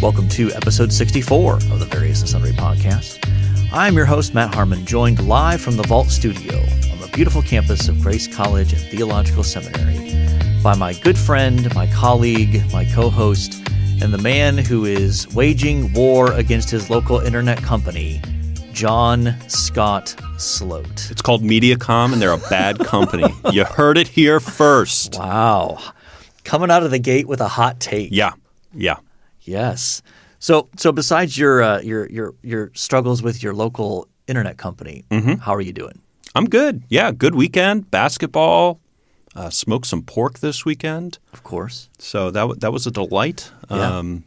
Welcome to episode 64 of the Various and Sundry podcast. I'm your host, Matt Harmon, joined live from the Vault Studio on the beautiful campus of Grace College and Theological Seminary by my good friend, my colleague, my co-host, and the man who is waging war against his local internet company, John Scott Sloat. It's called Mediacom, and they're a bad company. You heard it here first. Wow. Coming out of the gate with a hot take. Yeah. Yes. So besides your struggles with your local internet company, how are you doing? I'm good. Yeah, good weekend. Basketball. Smoked some pork this weekend. Of course. So that was a delight. Yeah.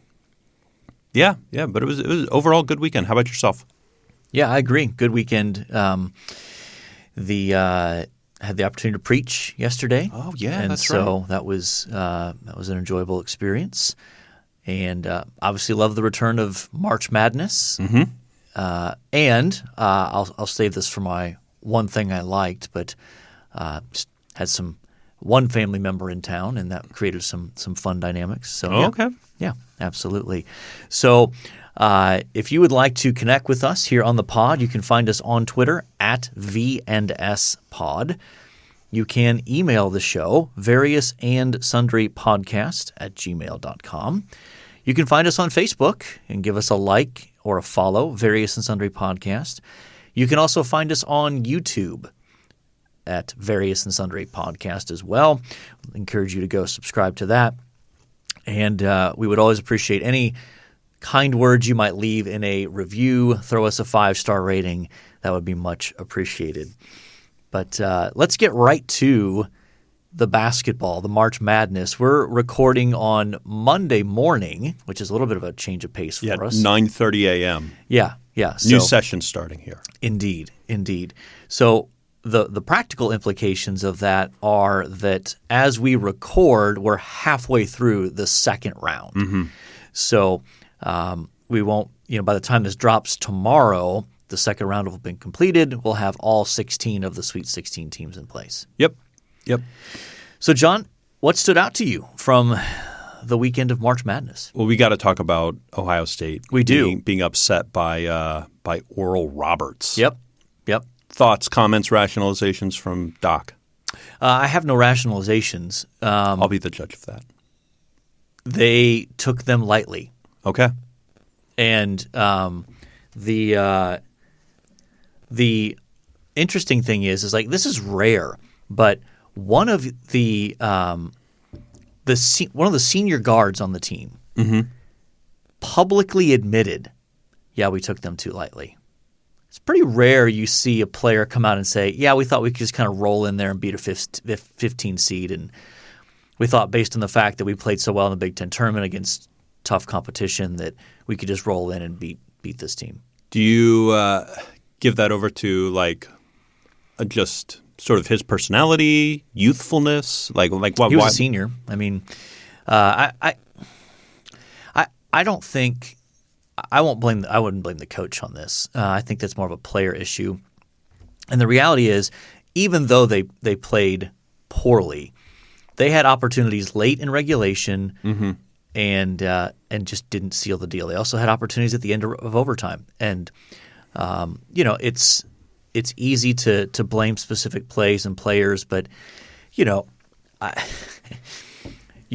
But it was overall good weekend. How about yourself? Yeah, I agree. Good weekend. Had the opportunity to preach yesterday. Oh yeah, and that's so right. that was an enjoyable experience, and obviously love the return of March Madness. And I'll save this for my one thing I liked, but just had one family member in town, and that created some fun dynamics. So okay. Yeah, absolutely. So if you would like to connect with us here on the pod, you can find us on Twitter at V&S You can email the show, variousandsundrypodcast@gmail.com. You can find us on Facebook and give us a like or a follow, Various and Sundry Podcast. You can also find us on YouTube at Various and Sundry Podcast as well. I encourage you to go subscribe to that. And we would always appreciate any kind words you might leave in a review. Throw us a 5-star rating. That would be much appreciated. But let's get right to the basketball, the March Madness. We're recording on Monday morning, which is a little bit of a change of pace for us. 9:30 a.m. Yeah. New session starting here. Indeed. So the practical implications of that are that as we record, we're halfway through the second round. So we won't, by the time this drops tomorrow, the second round will have been completed. We'll have all 16 of the Sweet 16 teams in place. Yep. So, John, what stood out to you from the weekend of March Madness? Well, we got to talk about Ohio State. We do. Being upset by Oral Roberts. Yep. Thoughts, comments, rationalizations from Doc? I have no rationalizations. I'll be the judge of that. They took them lightly. Okay. And the interesting thing is like this is rare, but one of the senior guards on the team publicly admitted, "Yeah, we took them too lightly." It's pretty rare you see a player come out and say, "Yeah, we thought we could just kind of roll in there and beat a 15 seed, and we thought based on the fact that we played so well in the Big Ten tournament against tough competition that we could just roll in and beat this team." Do you give that over to just sort of his personality, youthfulness, like what? He was a senior. I mean, I don't think I wouldn't blame the coach on this. I think that's more of a player issue. And the reality is, even though they played poorly, they had opportunities late in regulation and just didn't seal the deal. They also had opportunities at the end of overtime. And it's easy to blame specific plays and players, but you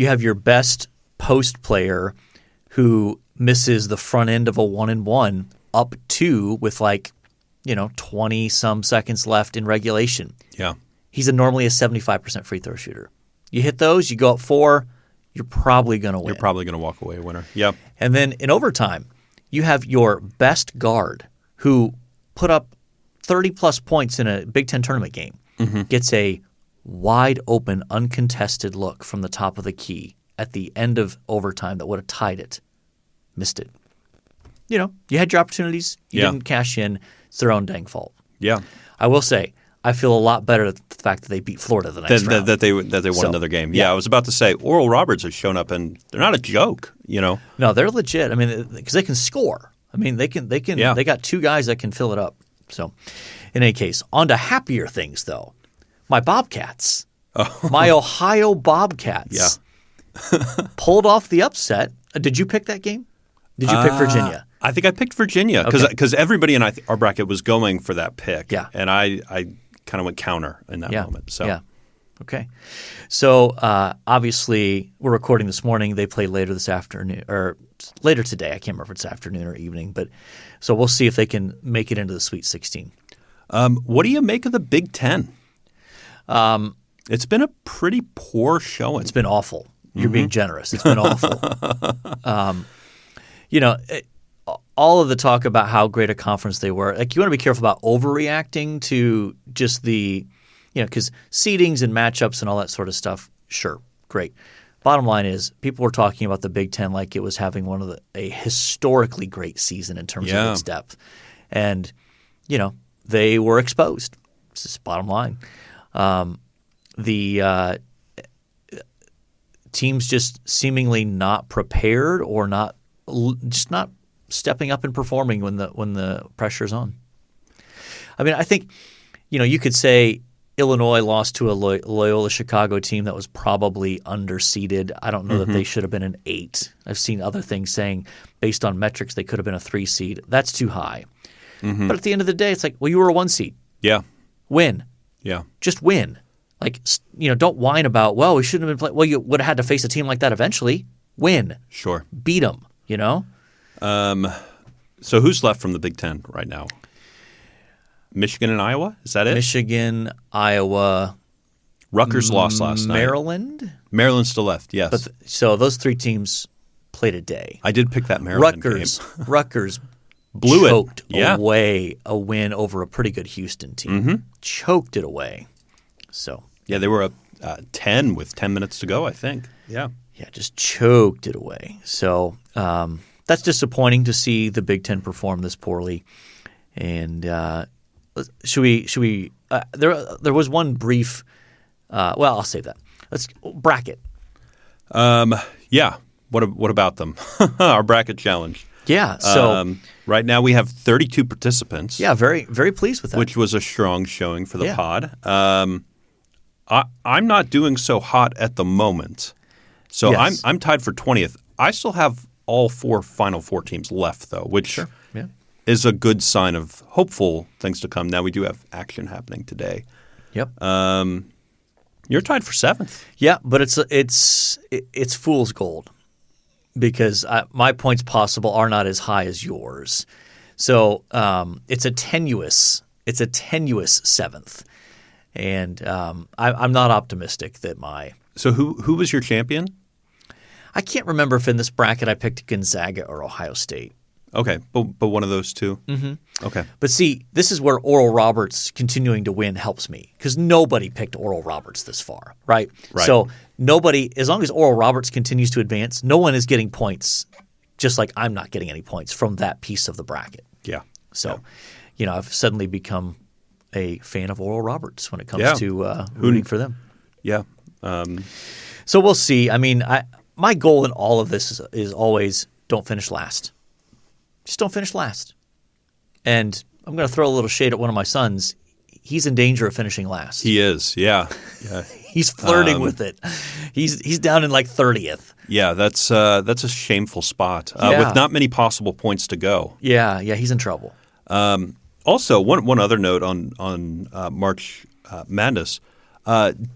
have your best post player who misses the front end of a 1-and-1 up 2 with 20 some seconds left in regulation. Yeah. He's normally a 75% free throw shooter. You hit those, you go up 4, you're probably going to win. You're probably going to walk away a winner. Yeah. And then in overtime, you have your best guard who put up 30-plus points in a Big Ten tournament game, gets a wide-open, uncontested look from the top of the key at the end of overtime that would have tied it. Missed it. You had your opportunities. You didn't cash in. It's their own dang fault. Yeah. I will say, I feel a lot better at the fact that they beat Florida the next round. That they won another game. Yeah, I was about to say Oral Roberts has shown up, and they're not a joke. No, they're legit. I mean, because they can score. I mean, they can. Yeah. They got 2 guys that can fill it up. So, in any case, on to happier things though. My Bobcats, my Ohio Bobcats, pulled off the upset. Did you pick that game? Did you pick Virginia? I think I picked Virginia because everybody in our bracket was going for that pick. Yeah. And I kind of went counter in that moment. So. Yeah. Okay. So obviously we're recording this morning. They play later this afternoon or later today. I can't remember if it's afternoon or evening. But so we'll see if they can make it into the Sweet 16. What do you make of the Big Ten? It's been a pretty poor showing. It's been awful. You're being generous. It's been awful. All of the talk about how great a conference they were, like you want to be careful about overreacting to just the, because seedings and matchups and all that sort of stuff, sure, great. Bottom line is people were talking about the Big Ten like it was having a historically great season in terms of its depth. And, they were exposed. It's just bottom line. The teams just seemingly not prepared or not stepping up and performing when the pressure's on. I mean, I think you could say Illinois lost to a Loyola Chicago team that was probably underseeded. I don't know that they should have been an 8. I've seen other things saying based on metrics they could have been a 3 seed. That's too high. But at the end of the day, it's like, well, you were a 1 seed. Yeah. Win. Yeah. Just win. Like, don't whine about, well, we shouldn't have been playing. Well, you would have had to face a team like that eventually. Win. Sure. Beat them, So who's left from the Big Ten right now? Michigan and Iowa? Is that it? Michigan, Iowa. Rutgers lost last night. Maryland? Maryland's still left, yes. So those 3 teams played a day. I did pick that Maryland game. Rutgers blew choked it. Yeah. away a win over a pretty good Houston team. Choked it away. So yeah, they were up 10 with 10 minutes to go, I think. Yeah. Yeah, just choked it away. So that's disappointing to see the Big Ten perform this poorly. And should we? There was one brief. Well, I'll save that. Let's bracket. Yeah. What about them? Our bracket challenge. Yeah. So right now we have 32 participants. Yeah, very very pleased with that. Which was a strong showing for the pod. I'm not doing so hot at the moment, so I'm tied for 20th. I still have all 4 Final Four teams left, though, which is a good sign of hopeful things to come. Now we do have action happening today. Yep. You're tied for 7th. Yeah, but it's fool's gold because my points possible are not as high as yours. So it's a tenuous 7th. And I'm not optimistic that my – So who was your champion? I can't remember if in this bracket I picked Gonzaga or Ohio State. Okay, but one of those two? Mm-hmm. Okay. But see, this is where Oral Roberts continuing to win helps me because nobody picked Oral Roberts this far, right? So nobody – as long as Oral Roberts continues to advance, no one is getting points just like I'm not getting any points from that piece of the bracket. Yeah. So, I've suddenly become – a fan of Oral Roberts when it comes to rooting for them. Yeah. So we'll see. I mean, my goal in all of this is always don't finish last. Just don't finish last. And I'm going to throw a little shade at one of my sons. He's in danger of finishing last. He is, yeah. He's flirting with it. He's down in like 30th. Yeah, that's a shameful spot with not many possible points to go. Yeah, he's in trouble. Also, one other note on March Madness,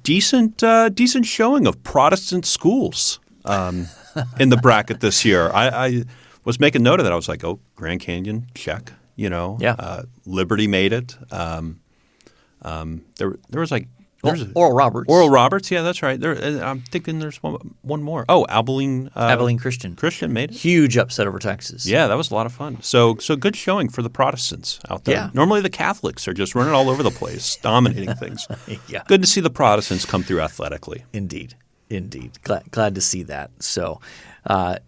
decent showing of Protestant schools in the bracket this year. I was making note of that. I was like, oh, Grand Canyon, check. Liberty made it. There was like Oral Roberts. Oral Roberts, yeah, that's right. I'm thinking there's one more. Oh, Abilene Christian. Christian made it. Huge upset over Texas. Yeah, that was a lot of fun. So good showing for the Protestants out there. Yeah. Normally the Catholics are just running all over the place, dominating things. Yeah. Good to see the Protestants come through athletically. Indeed. Glad to see that. So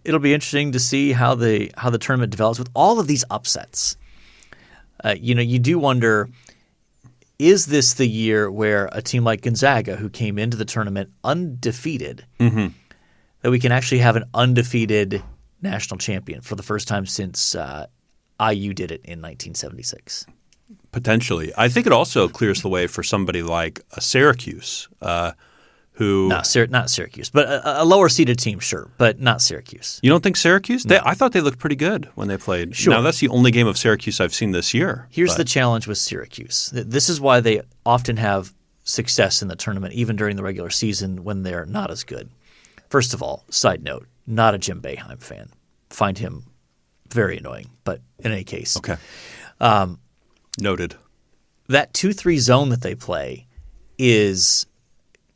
it'll be interesting to see how the tournament develops with all of these upsets. You do wonder, is this the year where a team like Gonzaga, who came into the tournament undefeated, that we can actually have an undefeated national champion for the first time since IU did it in 1976? Potentially. I think it also clears the way for somebody like Syracuse, who not Syracuse, but a lower seeded team, sure, but not Syracuse. You don't think Syracuse? No. I thought they looked pretty good when they played. Sure. Now that's the only game of Syracuse I've seen this year. Here's the challenge with Syracuse. This is why they often have success in the tournament, even during the regular season when they're not as good. First of all, side note, not a Jim Boeheim fan. Find him very annoying, but in any case. Okay. Noted. That 2-3 zone that they play is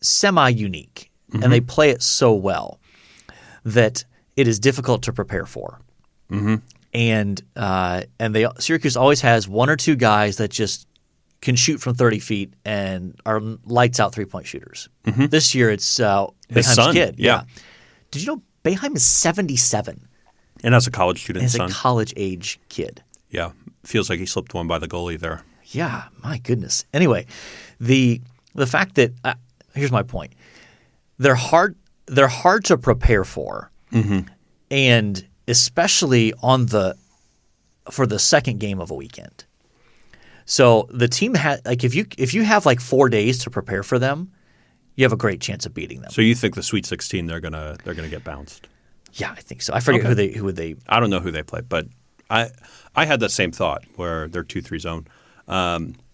semi-unique, and they play it so well that it is difficult to prepare for. And Syracuse always has one or two guys that just can shoot from 30 feet and are lights out 3-point shooters. This year it's Boeheim's son, kid. yeah. Did you know Boeheim is 77? And as a college student, As son. a college age kid. Yeah. Feels like he slipped one by the goalie there. Yeah, my goodness. Anyway, the fact that here's my point. They're hard to prepare for, and especially for the second game of a weekend. So the team if you have like 4 days to prepare for them, you have a great chance of beating them. So you think the Sweet 16 they're gonna get bounced? Yeah, I think so. I forget who would they. I don't know who they play, but I had that same thought where they're 2-3 zone.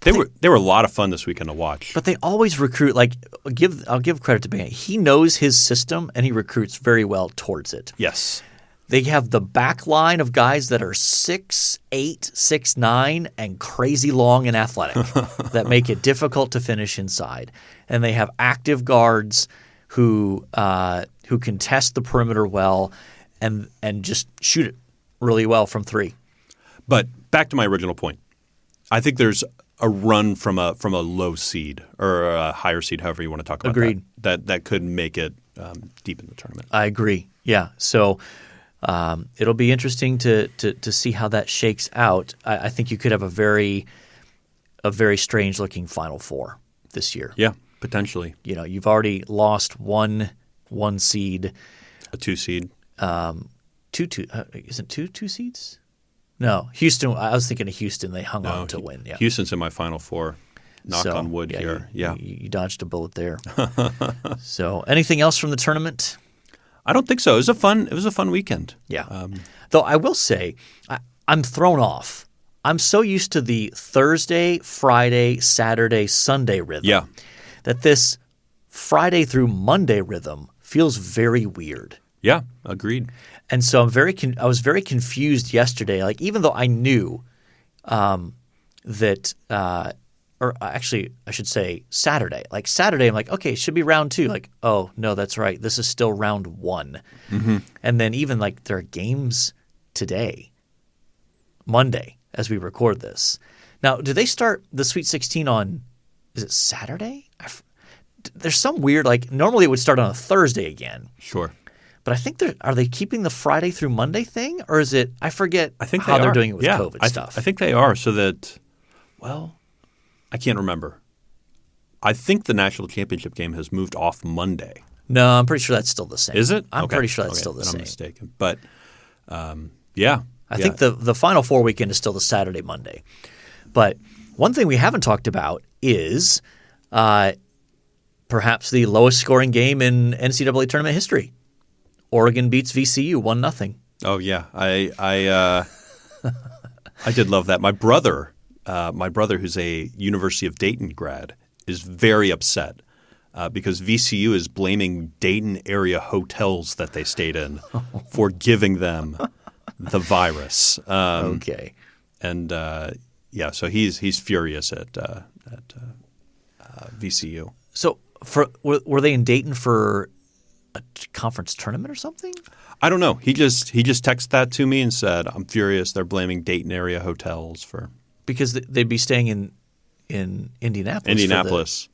They were a lot of fun this weekend to watch. But they always recruit. I'll give credit to Boeheim. He knows his system and he recruits very well towards it. Yes. They have the back line of guys that are 6'8", 6'9", and crazy long and athletic that make it difficult to finish inside. And they have active guards who contest the perimeter well and just shoot it really well from three. But back to my original point. I think there's a run from a low seed or a higher seed, however you want to talk about Agreed. that could make it deep in the tournament. I agree. Yeah. So it'll be interesting to see how that shakes out. I think you could have a very strange looking Final Four this year. Yeah, potentially. You know, you've already lost one seed, a 2 seed. Isn't two seeds? No, Houston. I was thinking of Houston. They hung on to win. Yeah, Houston's in my Final Four. Knock on wood here. You dodged a bullet there. So, anything else from the tournament? I don't think so. It was a fun weekend. Yeah. Though I will say, I'm thrown off. I'm so used to the Thursday, Friday, Saturday, Sunday rhythm. Yeah. That this Friday through Monday rhythm feels very weird. Yeah. Agreed. And so I was very confused yesterday. Like, even though I knew that, or actually I should say Saturday. Like Saturday, I'm like, okay, it should be round 2. Like, oh no, that's right. This is still round 1. And then even like there are games today, Monday, as we record this. Now, do they start the Sweet 16 on? Is it Saturday? There's some weird normally it would start on a Thursday again. Sure. But I think are they keeping the Friday through Monday thing, or is it? I forget. I think how they're doing it with COVID stuff. I think they are, so that. Well, I can't remember. I think the national championship game has moved off Monday. No, I'm pretty sure that's still the same. Is it? I'm pretty sure that's still the then same. I'm mistaken, but yeah. I think the Final Four weekend is still the Saturday, Monday. But one thing we haven't talked about is perhaps the lowest scoring game in NCAA tournament history. Oregon beats VCU 1-0. Oh yeah, I did love that. My brother, who's a University of Dayton grad, is very upset because VCU is blaming Dayton area hotels that they stayed in for giving them the virus. Okay, and so he's furious at VCU. So were they in Dayton for a conference tournament or something? I don't know. He just texted that to me and said, "I'm furious. They're blaming Dayton area hotels for because they'd be staying in Indianapolis." Indianapolis,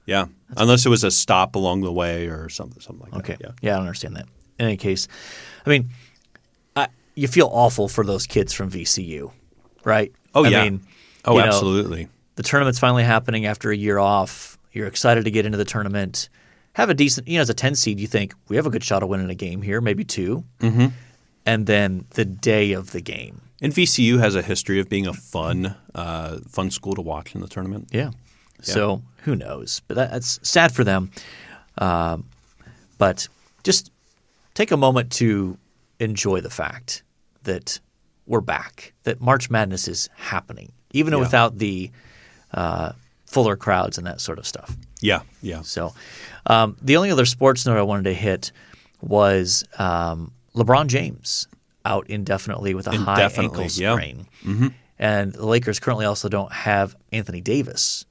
yeah. Unless it was a stop along the way or something like that. Okay, yeah, I don't understand that. In any case, I mean, you feel awful for those kids from VCU, right? Oh yeah. I mean, absolutely. The tournament's finally happening after a year off. You're excited to get into the tournament. Have a decent, as a 10 seed, you think, we have a good shot of winning a game here, maybe 2. Mm-hmm. And then the day of the game. And VCU has a history of being a fun school to watch in the tournament. Yeah. So who knows? But that's sad for them. But just take a moment to enjoy the fact that we're back, that March Madness is happening, even without the fuller crowds and that sort of stuff. Yeah, yeah. So the only other sports note I wanted to hit was LeBron James out indefinitely with a high ankle sprain. Yeah. Mm-hmm. And the Lakers currently also don't have Anthony Davis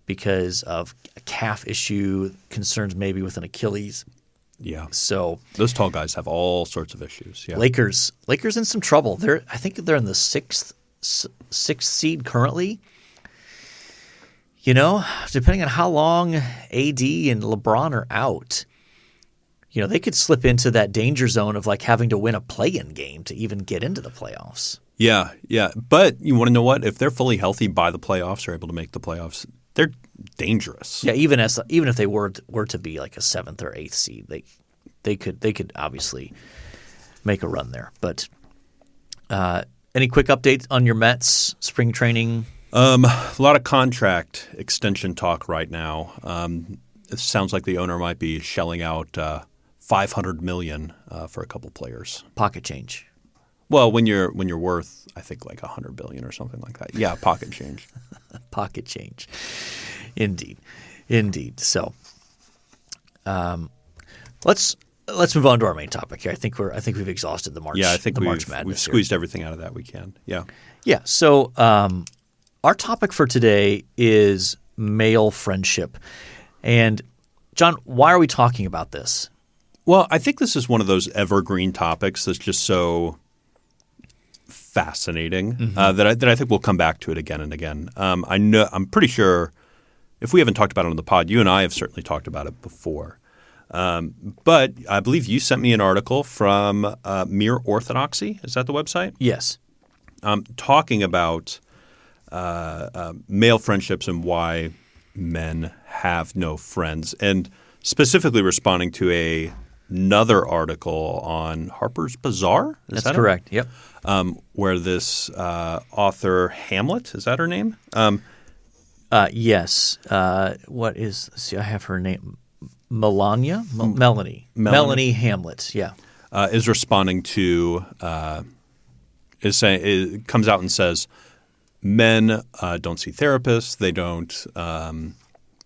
because of a calf issue, concerns maybe with an Achilles. Yeah. So those tall guys have all sorts of issues. Yeah. Lakers in some trouble. I think they're in the sixth seed currently. You know, depending on how long AD and LeBron are out, you know, they could slip into that danger zone of like having to win a play-in game to even get into the playoffs. Yeah, yeah. But you want to know what? If they're fully healthy by the playoffs or able to make the playoffs, they're dangerous. Yeah, even if they were to be like a 7th or 8th seed, they could obviously make a run there. But any quick updates on your Mets spring training? A lot of contract extension talk right now. It sounds like the owner might be shelling out $500 million for a couple players. Pocket change. Well, when you're worth, I think like $100 billion or something like that. Yeah, pocket change. Pocket change, indeed. So, let's move on to our main topic here. I think we've exhausted the March. Yeah, I think March Madness. We've squeezed everything out of that we can. Yeah. Yeah. So, our topic for today is male friendship, and John, why are we talking about this? Well, I think this is one of those evergreen topics that's just so fascinating that I think we'll come back to it again and again. I'm pretty sure if we haven't talked about it on the pod, you and I have certainly talked about it before. But I believe you sent me an article from Mere Orthodoxy. Is that the website? Yes. Talking about male friendships and why men have no friends, and specifically responding to another article on Harper's Bazaar. That's correct. Yep. Where this author Hamlet, is that her name? Yes. What is? See, I have her name. Melania, Melanie Hamlet. Yeah. Is responding to is saying it comes out and says men don't see therapists. They don't.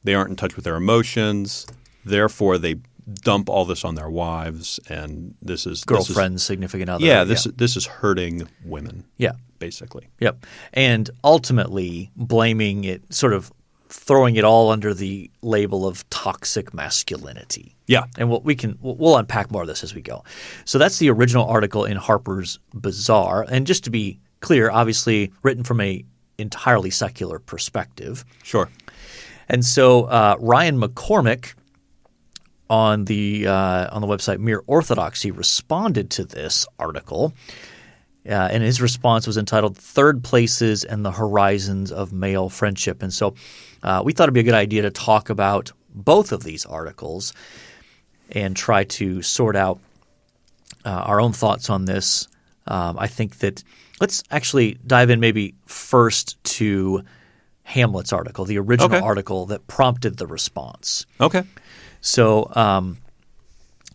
They aren't in touch with their emotions. Therefore, they dump all this on their wives, and this is girlfriends, significant other. Yeah, this is hurting women. Yeah, basically. Yep, and ultimately blaming it, sort of throwing it all under the label of toxic masculinity. Yeah, and we'll unpack more of this as we go. So that's the original article in Harper's Bazaar, and just to be clear, obviously written from a entirely secular perspective. Sure. And so Ryan McCormick on the website Mere Orthodoxy responded to this article, and his response was entitled "Third Places and the Horizons of Male Friendship." And so we thought it'd be a good idea to talk about both of these articles and try to sort out our own thoughts on this. I think that let's actually dive in maybe first to Hamlet's article, the original article that prompted the response. Okay. So,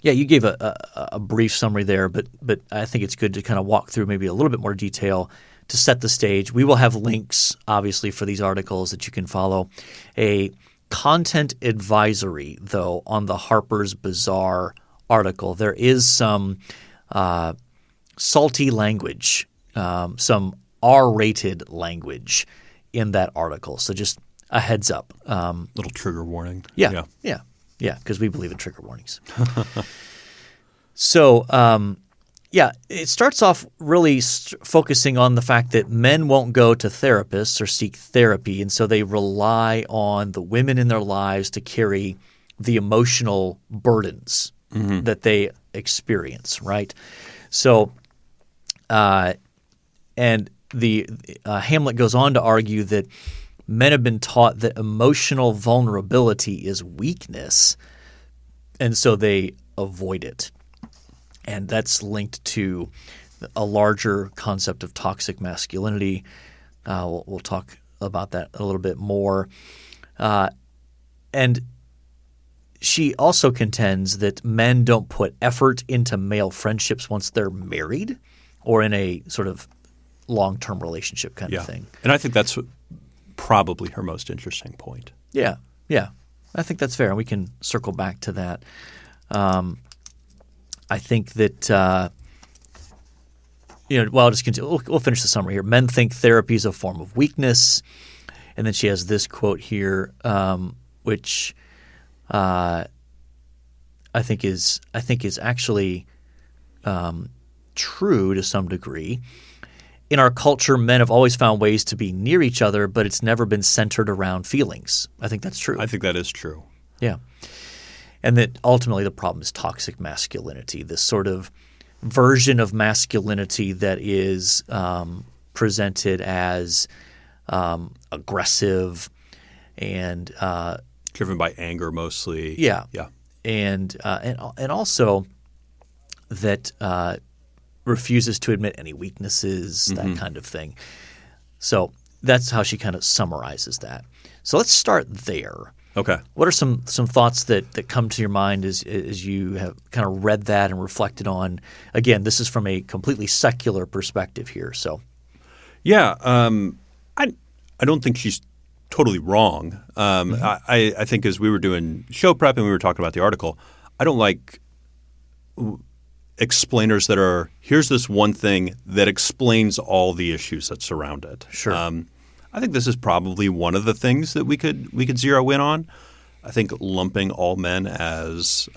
you gave a brief summary there, but I think it's good to kind of walk through maybe a little bit more detail to set the stage. We will have links, obviously, for these articles that you can follow. A content advisory, though, on the Harper's Bazaar article. There is some salty language, some R-rated language in that article. So just a heads up. Little trigger warning. Yeah, because we believe in trigger warnings. So, it starts off really focusing on the fact that men won't go to therapists or seek therapy, and so they rely on the women in their lives to carry the emotional burdens that they experience, right? So, and the Hamlet goes on to argue that men have been taught that emotional vulnerability is weakness, and so they avoid it. And that's linked to a larger concept of toxic masculinity. We'll talk about that a little bit more. And she also contends that men don't put effort into male friendships once they're married or in a sort of long-term relationship kind of thing. And I think that's probably her most interesting point. Yeah. I think that's fair. We can circle back to that. I think that I'll just continue. We'll finish the summary here. Men think therapy is a form of weakness, and then she has this quote here, which I think is actually true to some degree. In our culture, men have always found ways to be near each other, but it's never been centered around feelings. I think that's true. I think that is true. Yeah. And that ultimately the problem is toxic masculinity, this sort of version of masculinity that is presented as aggressive and driven by anger mostly. Yeah. And also that refuses to admit any weaknesses, that kind of thing. So that's how she kind of summarizes that. So let's start there. Okay. What are some thoughts that come to your mind as you have kind of read that and reflected on? Again, this is from a completely secular perspective here. So, yeah, I don't think she's totally wrong. I think as we were doing show prep and we were talking about the article, I don't like explainers that are here's this one thing that explains all the issues that surround it. Sure. I think this is probably one of the things that we could zero in on. I think lumping all men as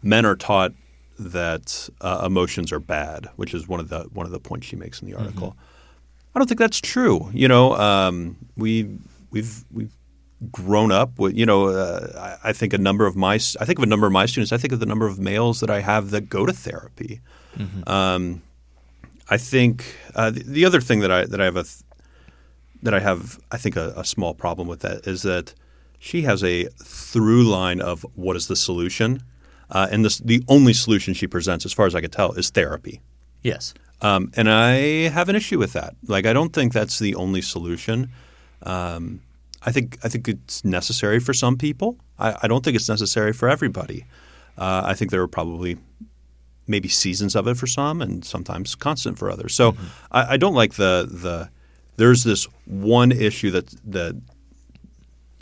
men are taught that emotions are bad, which is one of the points she makes in the article. I don't think that's true. We've grown up with I think of a number of my students. I think of the number of males that I have that go to therapy. I think the other thing that I have I think a small problem with that is that she has a through line of what is the solution, and the only solution she presents, as far as I can tell, is therapy. Yes. And I have an issue with that. Like, I don't think that's the only solution. I think it's necessary for some people. I don't think it's necessary for everybody. I think there are probably maybe seasons of it for some and sometimes constant for others. So I don't like the there's this one issue that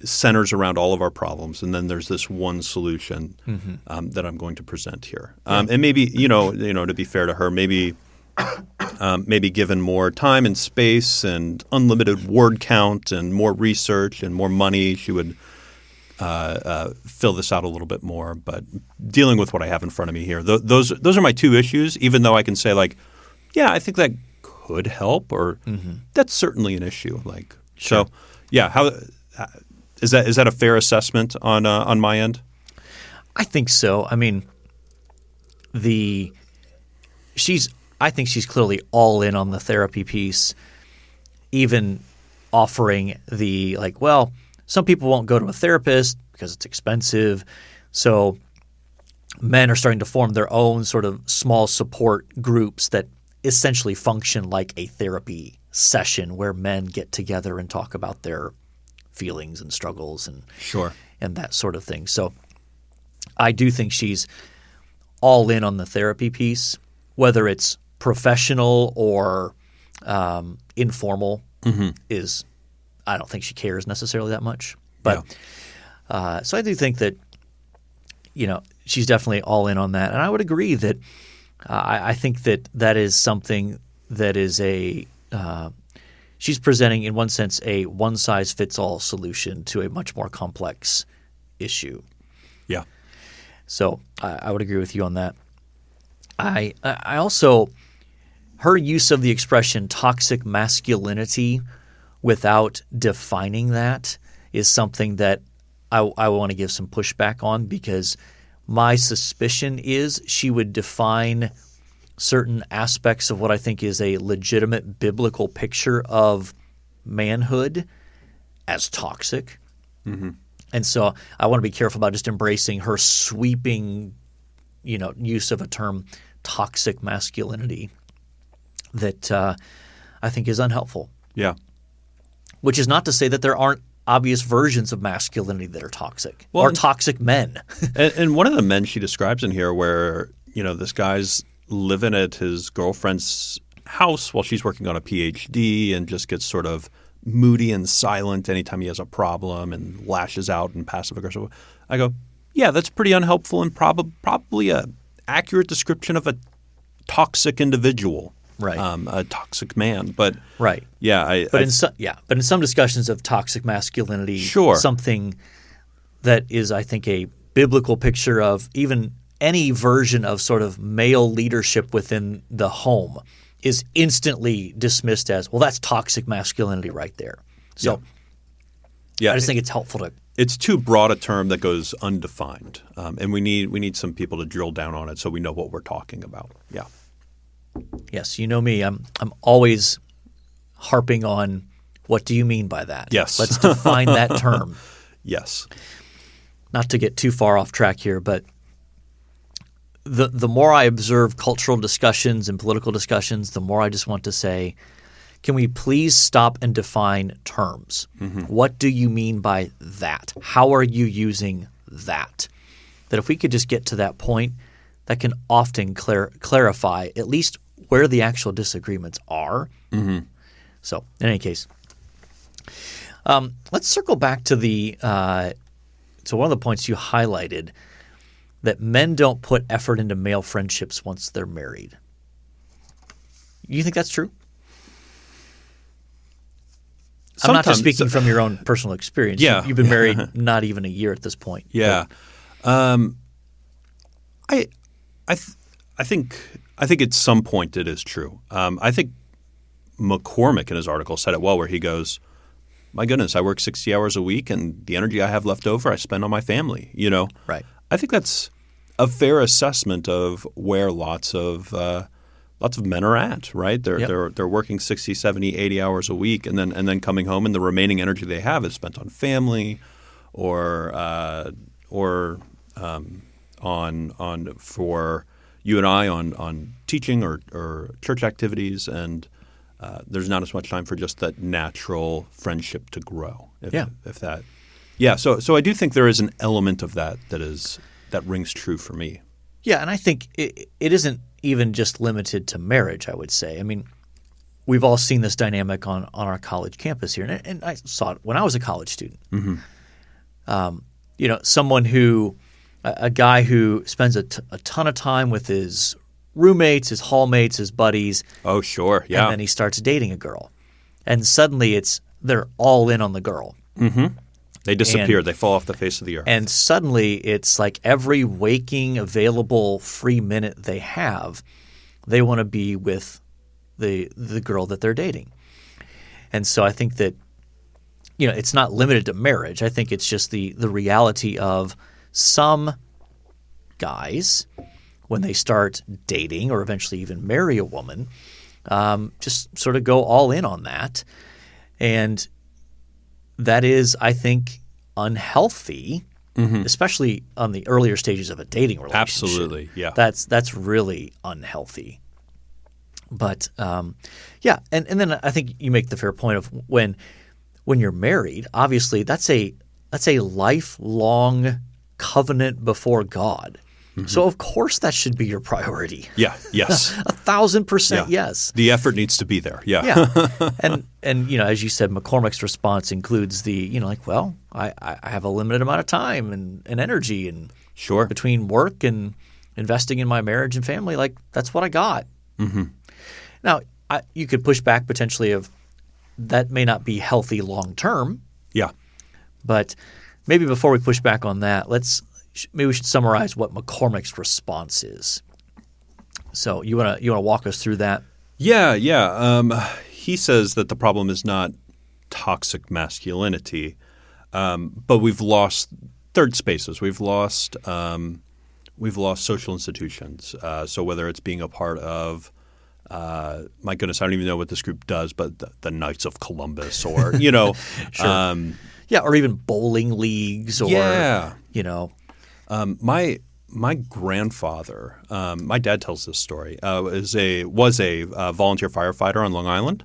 centers around all of our problems, and then there's this one solution that I'm going to present here. And maybe to be fair to her, maybe given more time and space and unlimited word count and more research and more money, she would fill this out a little bit more. But dealing with what I have in front of me here, those are my two issues. Even though I can say I think that could help, or that's certainly an issue. Sure. So, yeah. How is that a fair assessment on my end? I think so. I mean, I think she's clearly all in on the therapy piece, even offering some people won't go to a therapist because it's expensive. So men are starting to form their own sort of small support groups that essentially function like a therapy session where men get together and talk about their feelings and struggles and that sort of thing. So I do think she's all in on the therapy piece, whether it's professional or informal. I don't think she cares necessarily that much. But so I do think that she's definitely all in on that, and I would agree that I think that is something that is she's presenting in one sense a one size fits all solution to a much more complex issue. Yeah. So I would agree with you on that. I also her use of the expression toxic masculinity without defining that is something that I want to give some pushback on, because my suspicion is she would define certain aspects of what I think is a legitimate biblical picture of manhood as toxic. And so I want to be careful about just embracing her sweeping use of a term toxic masculinity that I think is unhelpful. Yeah. Which is not to say that there aren't obvious versions of masculinity that are toxic, or toxic men. and one of the men she describes in here where, this guy's living at his girlfriend's house while she's working on a PhD and just gets sort of moody and silent anytime he has a problem and lashes out and passive aggressive. I go, yeah, that's pretty unhelpful and probably a accurate description of a toxic individual. Right. A toxic man. But right. Yeah. But in some discussions of toxic masculinity, sure. something that is, I think, a biblical picture of even any version of sort of male leadership within the home is instantly dismissed as, well, that's toxic masculinity right there. So I just think it's helpful to – it's too broad a term that goes undefined, and we need some people to drill down on it so we know what we're talking about. Yeah. Yes, you know me. I'm always harping on what do you mean by that? Yes. Let's define that term. Yes. Not to get too far off track here, but the more I observe cultural discussions and political discussions, the more I just want to say, can we please stop and define terms? Mm-hmm. What do you mean by that? How are you using that? That if we could just get to that point, that can often clarify at least where the actual disagreements are. Mm-hmm. So in any case, let's circle back to to one of the points you highlighted, that men don't put effort into male friendships once they're married. You think that's true? I'm not just speaking from your own personal experience. Yeah. You've been married not even a year at this point. Yeah. I think at some point it is true. I think McCormick in his article said it well, where he goes, my goodness, I work 60 hours a week and the energy I have left over I spend on my family, Right. I think that's a fair assessment of where lots of men are at, right? They're working 60, 70, 80 hours a week and then coming home, and the remaining energy they have is spent on family or on for you and I on teaching or church activities, and there's not as much time for just that natural friendship to grow. So I do think there is an element of that rings true for me. Yeah, and I think it isn't even just limited to marriage, I would say. I mean, we've all seen this dynamic on our college campus here, and I saw it when I was a college student. Mm-hmm. Someone a guy who spends a ton of time with his roommates, his hallmates, his buddies. Oh, sure, yeah. And then he starts dating a girl. And suddenly they're all in on the girl. Mm-hmm. They disappear. They fall off the face of the earth. And suddenly it's like every waking, available free minute they have, they want to be with the girl that they're dating. And so I think that, it's not limited to marriage. I think it's just the reality of some guys, when they start dating or eventually even marry a woman, just sort of go all in on that. And that is, I think, unhealthy, especially on the earlier stages of a dating relationship. Absolutely, yeah. That's really unhealthy. But and then I think you make the fair point of when you're married, obviously that's a lifelong covenant before God. Mm-hmm. So of course that should be your priority. Yeah. Yes. 1,000% yes. The effort needs to be there. Yeah. Yeah. And as you said, McCormick's response includes I have a limited amount of time and energy and sure between work and investing in my marriage and family. Like that's what I got. Mm-hmm. Now you could push back potentially of that may not be healthy long term. Yeah. But maybe before we push back on that, maybe we should summarize what McCormick's response is. So you want to walk us through that? Yeah. He says that the problem is not toxic masculinity, but we've lost third spaces. We've lost social institutions. So whether it's being a part of my goodness, I don't even know what this group does, but the Knights of Columbus, or sure. Or even bowling leagues, or My grandfather, my dad tells this story, was a volunteer firefighter on Long Island,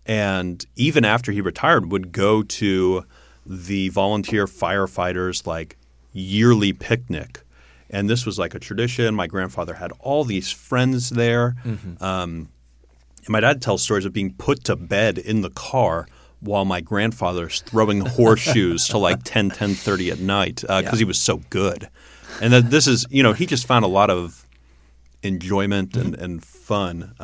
and even after he retired, would go to the volunteer firefighters like yearly picnic. And this was like a tradition. My grandfather had all these friends there. And my dad tells stories of being put to bed in the car while my grandfather's throwing horseshoes till like 10:30 at night because he was so good. And that this is, he just found a lot of enjoyment and fun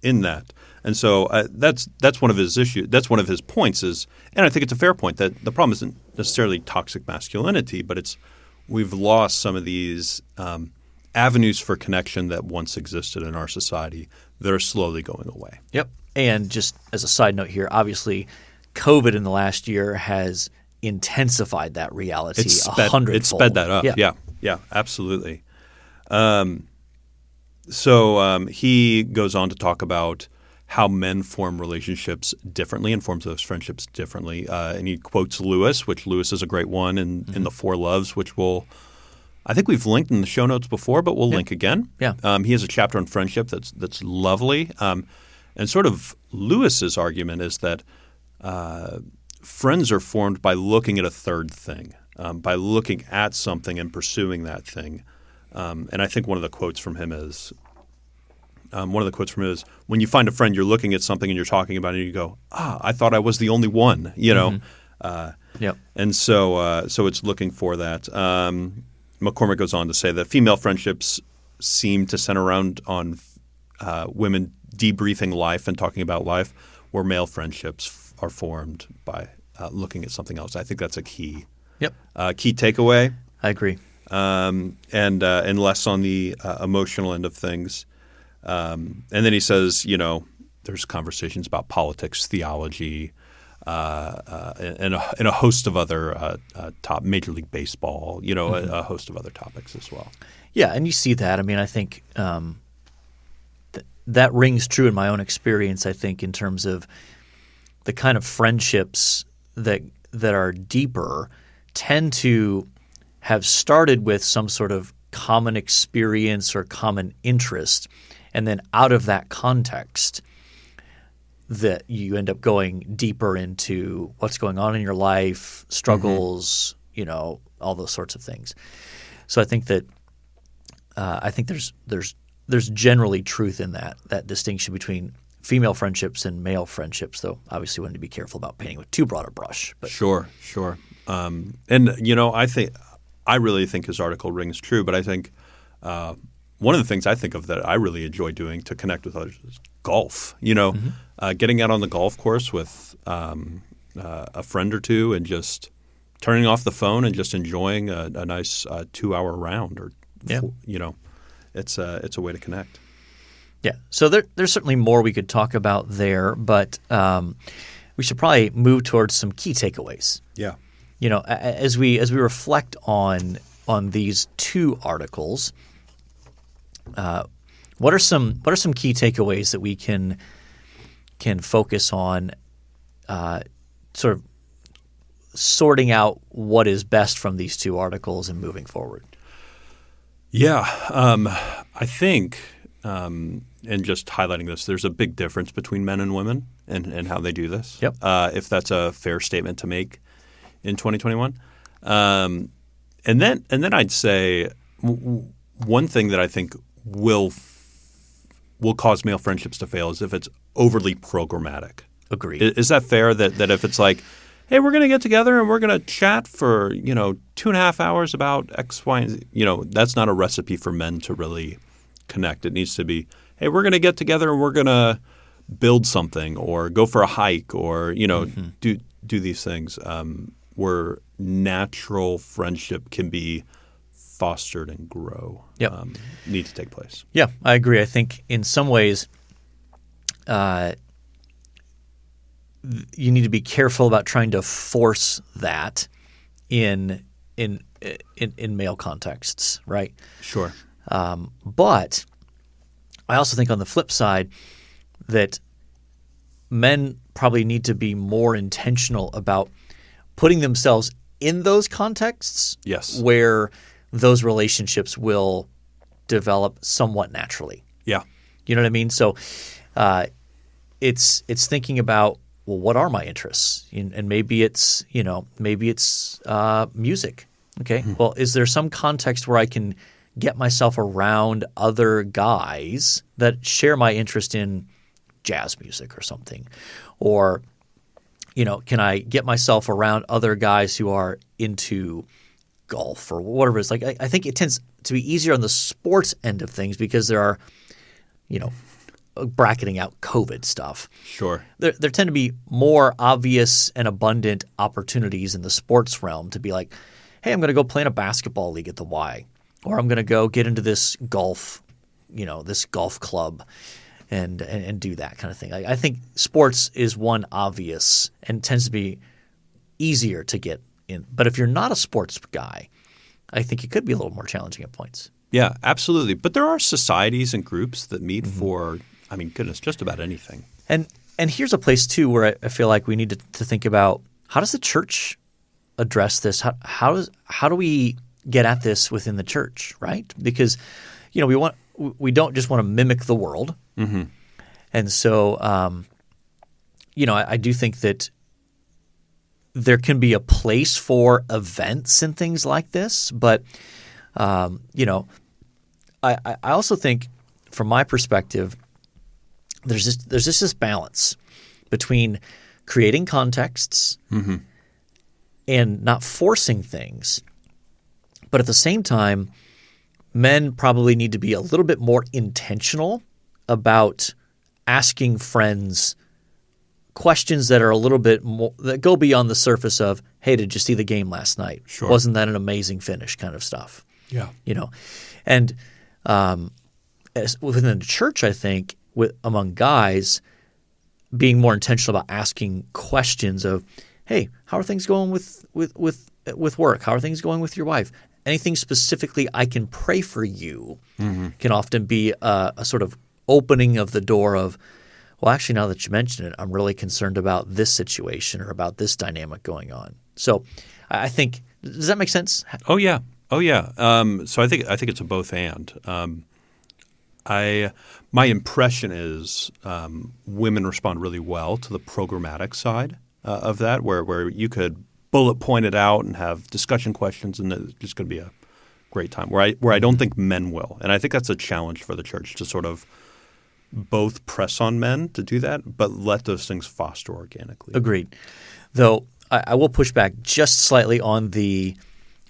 in that. And so that's one of his issues. That's one of his points is, and I think it's a fair point, that the problem isn't necessarily toxic masculinity, but it's we've lost some of these avenues for connection that once existed in our society that are slowly going away. Yep. And just as a side note here, obviously COVID in the last year has intensified that reality 100-fold. It sped that up. Yeah, absolutely. So he goes on to talk about how men form relationships differently and forms those friendships differently. And he quotes Lewis, which Lewis is a great one in The Four Loves, which I think we've linked in the show notes before, but we'll link again. Yeah. He has a chapter on friendship that's lovely. And sort of Lewis's argument is that friends are formed by looking at a third thing, by looking at something and pursuing that thing. And I think one of the quotes from him is, when you find a friend, you're looking at something and you're talking about it and you go, I thought I was the only one, And so it's looking for that. McCormick goes on to say that female friendships seem to center around on women debriefing life and talking about life, where male friendships are formed by looking at something else. I think that's a key takeaway. I agree. And less on the emotional end of things. And then he says, there's conversations about politics, theology, and a host of other top Major League Baseball, a host of other topics as well. Yeah, and you see that. I mean, I think that rings true in my own experience, I think, in terms of the kind of friendships that are deeper tend to have started with some sort of common experience or common interest, and then out of that context that you end up going deeper into what's going on in your life, struggles, all those sorts of things. So I think that there's generally truth in that distinction between female friendships and male friendships, though obviously we want to be careful about painting with too broad a brush. But. Sure. And I really think his article rings true, but I think one of the things I think of that I really enjoy doing to connect with others is golf. Getting out on the golf course with a friend or two and just turning off the phone and just enjoying a nice 2-hour round, it's a way to connect. Yeah. So there's certainly more we could talk about there, but we should probably move towards some key takeaways. Yeah. As we reflect on these two articles, what are some key takeaways that we can focus on, sort of sorting out what is best from these two articles and moving forward? Yeah, I think, and just highlighting this, there's a big difference between men and women and how they do this. Yep. If that's a fair statement to make in 2021, and then I'd say one thing that I think will cause male friendships to fail is if it's overly programmatic. Agreed. Is that fair? That if it's like, hey, we're going to get together and we're going to chat for 2.5 hours about X, Y, and Z. That's not a recipe for men to really connect. It needs to be, hey, we're going to get together and we're going to build something or go for a hike or do these things where natural friendship can be fostered and grow. Yep. Need to take place. Yeah, I agree. I think in some ways you need to be careful about trying to force that in male contexts, right? Sure. But I also think on the flip side that men probably need to be more intentional about putting themselves in those contexts. Yes. Where those relationships will develop somewhat naturally. Yeah. You know what I mean? So it's thinking about well, what are my interests? And maybe it's music. Okay. Well, is there some context where I can get myself around other guys that share my interest in jazz music or something? Or, can I get myself around other guys who are into golf or whatever it is? Like, I think it tends to be easier on the sports end of things because there are, bracketing out COVID stuff. Sure. There tend to be more obvious and abundant opportunities in the sports realm to be like, hey, I'm going to go play in a basketball league at the Y, or I'm going to go get into this golf, this golf club and do that kind of thing. I think sports is one obvious and tends to be easier to get in. But if you're not a sports guy, I think it could be a little more challenging at points. Yeah, absolutely. But there are societies and groups that meet for, just about anything. And here's a place too where I feel like we need to think about, how does the church address this? How do we get at this within the church, right? Because we don't just want to mimic the world, and so I do think that there can be a place for events and things like this, but I also think, from my perspective, there's just this balance between creating contexts and not forcing things. But at the same time, men probably need to be a little bit more intentional about asking friends questions that are a little bit more, that go beyond the surface of, hey, did you see the game last night? Sure. Wasn't that an amazing finish kind of stuff? Yeah. And within the church, I think, among guys, being more intentional about asking questions of, hey, how are things going with work? How are things going with your wife? Anything specifically I can pray for you can often be a sort of opening of the door of, well, actually, now that you mention it, I'm really concerned about this situation or about this dynamic going on. So I think – does that make sense? Oh, yeah. So I think it's a both and. My impression is women respond really well to the programmatic side of that, where you could bullet point it out and have discussion questions, and it's just going to be a great time. Where I don't think men will, and I think that's a challenge for the church to sort of both press on men to do that, but let those things foster organically. Agreed. Though I will push back just slightly on the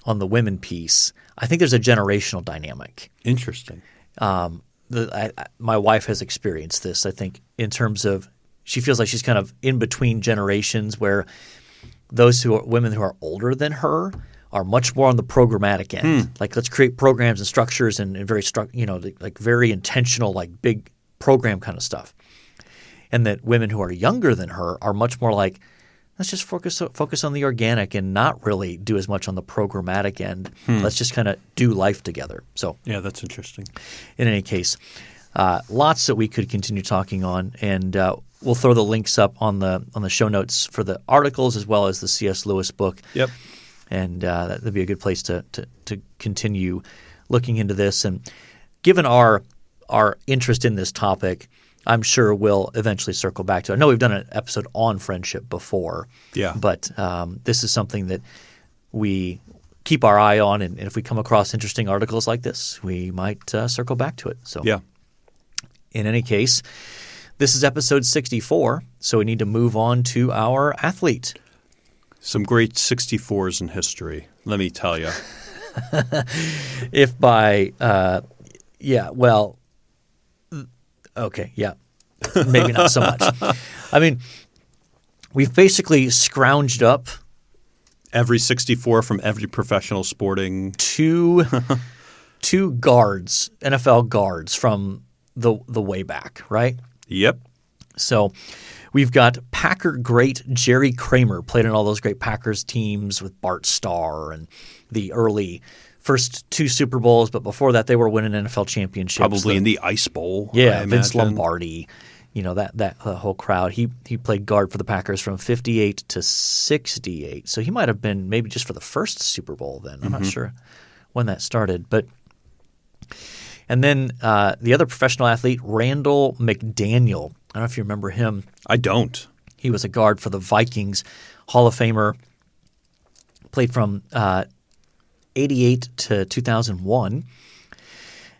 women piece. I think there's a generational dynamic. Interesting. My wife has experienced this, I think, in terms of she feels like she's kind of in between generations, where those women who are older than her are much more on the programmatic end. Like, let's create programs and structures and very like very intentional, like big program kind of stuff. And that women who are younger than her are much more like, let's just focus on the organic and not really do as much on the programmatic end. Let's just kind of do life together. So yeah, that's interesting. In any case, lots that we could continue talking on, and we'll throw the links up on the show notes for the articles as well as the C.S. Lewis book. Yep. And that'd be a good place to continue looking into this. And given our interest in this topic, I'm sure we'll eventually circle back to it. I know we've done an episode on friendship before, but this is something that we keep our eye on, and if we come across interesting articles like this, we might circle back to it. So, in any case, this is episode 64, so we need to move on to our athlete. Some great 64s in history, let me tell you. If by okay, yeah. Maybe not so much. I mean, we've basically scrounged up every 64 from every professional sporting two guards, NFL guards from the way back, right? Yep. So we've got Packer great Jerry Kramer, played in all those great Packers teams with Bart Starr and the early first two Super Bowls, but before that they were winning NFL championships. Probably in the Ice Bowl. Yeah, Vince Lombardi, that whole crowd. He played guard for the Packers from 58 to 68. So he might have been maybe just for the first Super Bowl then. I'm not sure when that started. And then the other professional athlete, Randall McDaniel. I don't know if you remember him. I don't. He was a guard for the Vikings, Hall of Famer, played from 88 to 2001.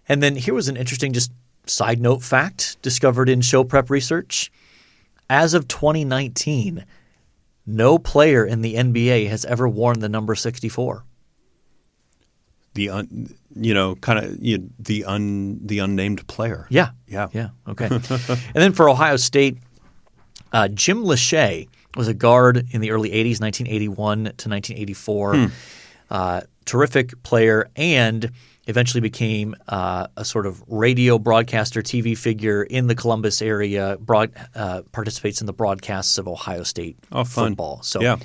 And then here was an interesting just side note fact discovered in show prep research. As of 2019, no player in the NBA has ever worn the number 64. The unnamed player. Yeah. Okay. And then for Ohio State, Jim Lachey was a guard in the early 80s, 1981 to 1984. Terrific player, and eventually became a sort of radio broadcaster, TV figure in the Columbus area, participates in the broadcasts of Ohio State football. So,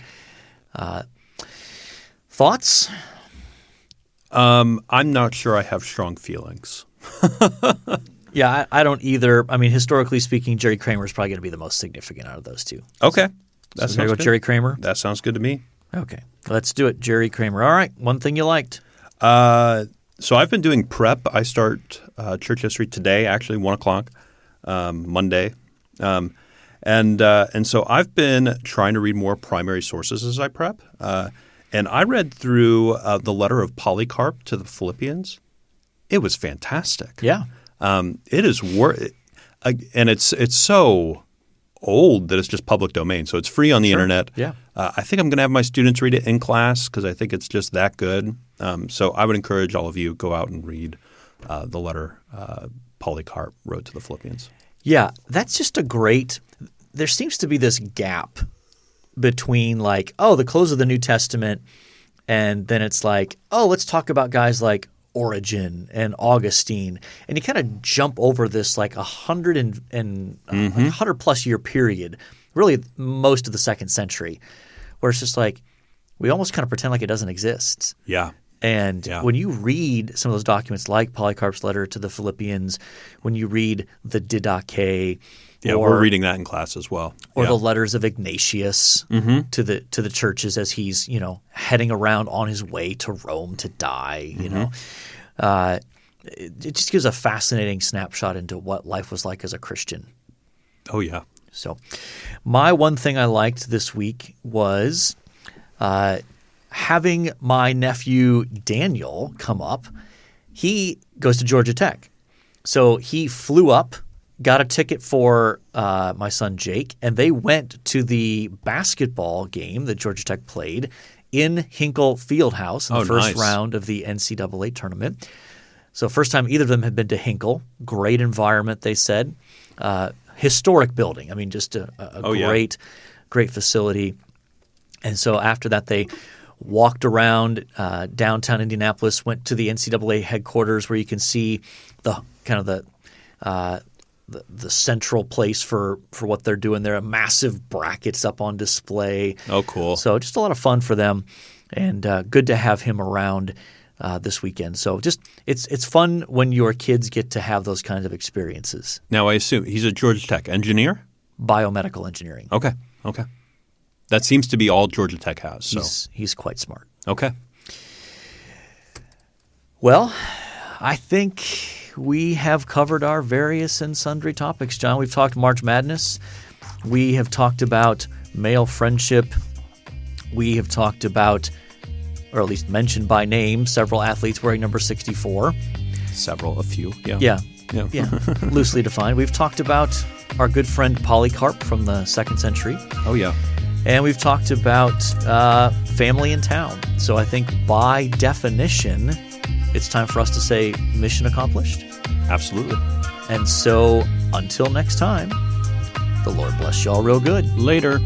thoughts? I'm not sure I have strong feelings. Yeah, I don't either. I mean, historically speaking, Jerry Kramer is probably going to be the most significant out of those two. Okay. That sounds good. Jerry Kramer? That sounds good to me. Okay. Let's do it. Jerry Kramer. All right. One thing you liked. So I've been doing prep. I start church history today, actually 1 o'clock, Monday. And so I've been trying to read more primary sources as I prep. And I read through the letter of Polycarp to the Philippians. It was fantastic. Yeah. It is and it's so old that it's just public domain. So it's free on the internet. Yeah. I think I'm going to have my students read it in class because I think it's just that good. So I would encourage all of you go out and read the letter Polycarp wrote to the Philippians. Yeah, that's just a great – there seems to be this gap between like, the close of the New Testament, and then it's like, let's talk about guys like Origen and Augustine, and you kind of jump over this like 100+ year period, really most of the 2nd century, where it's just like we almost kind of pretend like it doesn't exist. Yeah. And when you read some of those documents like Polycarp's letter to the Philippians, when you read the Didache, we're reading that in class as well. Or the letters of Ignatius to the churches as he's, heading around on his way to Rome to die, it just gives a fascinating snapshot into what life was like as a Christian. Oh, yeah. So my one thing I liked this week was having my nephew Daniel come up. He goes to Georgia Tech. So he flew up, got a ticket for my son Jake, and they went to the basketball game that Georgia Tech played in Hinkle Fieldhouse in the first round of the NCAA tournament. So first time either of them had been to Hinkle. Great environment, they said. Historic building. I mean, just a great facility. And so after that, they walked around downtown Indianapolis, went to the NCAA headquarters where you can see the kind of the central place for what they're doing there. Massive brackets up on display. Oh, cool. So just a lot of fun for them, and good to have him around this weekend. So just it's fun when your kids get to have those kinds of experiences. Now, I assume he's a Georgia Tech engineer? Biomedical engineering. Okay. That seems to be all Georgia Tech has. So. He's quite smart. Okay. Well, I think we have covered our various and sundry topics, John. We've talked March Madness. We have talked about male friendship. We have talked about, or at least mentioned by name, several athletes wearing number 64. A few, yeah. Yeah, loosely defined. We've talked about our good friend Polycarp from the 2nd century. Oh, yeah. And we've talked about family in town. So I think by definition, it's time for us to say mission accomplished. Absolutely. And so until next time, the Lord bless y'all real good. Later.